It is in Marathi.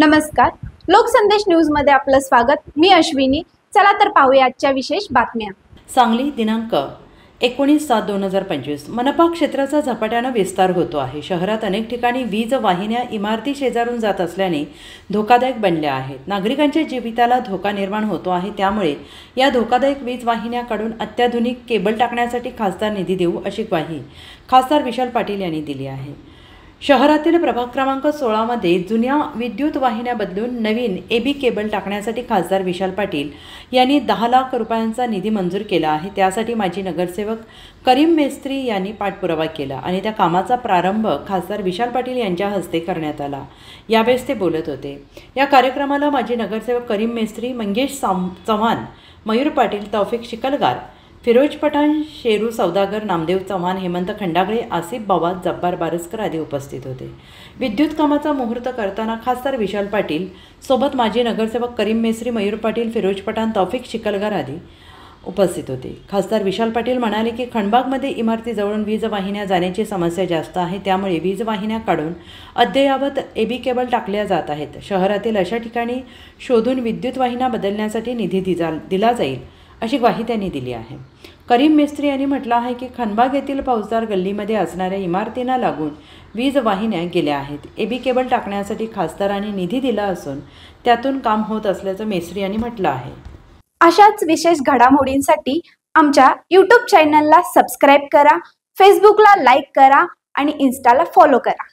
नमस्कार, लोकसंदेश न्यूज मध्ये आपलं स्वागत। मी अश्विनी। चला तर पाहूया आजच्या विशेष बातम्या। सांगली दिनांक 19/7/2025 मनपा क्षेत्राचा झपाट्याने विस्तार होतो आहे। शहरात अनेक ठिकाणी वीज वाहिन्या इमारती शेजारून जात असल्याने धोकादायक बनल्या आहेत। नागरिकांच्या जीविताला धोका निर्माण होतो आहे। त्यामुळे या धोकादायक वीज वाहिन्याकडून अत्याधुनिक केबल टाकण्यासाठी खासदार निधी देऊ अशी ग्वाही खासदार विशाल पाटील यांनी दिली आहे। शहरातील प्रभाग क्रमांक 16 मध्ये जुन्या विद्युत वाहिन्या बदलून नवीन एबी केबल टाकण्यासाठी खासदार विशाल पाटील यांनी 10 लाख रुपयांचा निधी मंजूर केला आहे। त्यासाठी माजी नगरसेवक करीम मेस्त्री यांनी पाठपुरावा केला आणि त्या कामाचा प्रारंभ खासदार विशाल पाटील यांच्या हस्ते करण्यात आला। यावेळी ते बोलत होते। या कार्यक्रमाला माजी नगरसेवक करीम मेस्त्री, मंगेश चव्हाण, मयूर पाटील, तौफिक शिकलगार, फिरोज पठाण, शेरू सौदागर, नामदेव चव्हाण, हेमंत खंडागळे, आसिफ बाबा, जब्बार बारसकर आदी उपस्थित होते। विद्युत कामाचा मुहूर्त करताना खासदार विशाल पाटील सोबत माजी नगरसेवक करीम मेस्त्री, मयूर पाटील, फिरोज पठाण, तौफिक शिकलगार आदी उपस्थित होते। खासदार विशाल पाटील म्हणाले की खंडबागमध्ये इमारतीजवळून वीज वाहिन्या जाण्याची समस्या जास्त आहे। त्यामुळे वीज वाहिन्या काढून अद्ययावत एबी केबल टाकल्या जात आहेत। शहरातील अशा ठिकाणी शोधून विद्युत वाहिन्या बदलण्यासाठी निधी दिला जाईल अशी ग्वाही त्यांनी दिली आहे। करीम मेस्त्री यांनी म्हटलं आहे की खंडबाग येथील फौजदार गल्लीमध्ये असणाऱ्या इमारतींना लागून वीज वाहिन्या गेल्या आहेत। एबी केबल टाकण्यासाठी खासदारांनी निधी दिला असून त्यातून काम होत असल्याचं मेस्त्री यांनी म्हटलं आहे। अशाच विशेष घडामोडींसाठी आमच्या YouTube चॅनलला सबस्क्राइब करा, फेसबुकला लाईक करा आणि इन्स्टाला फॉलो करा।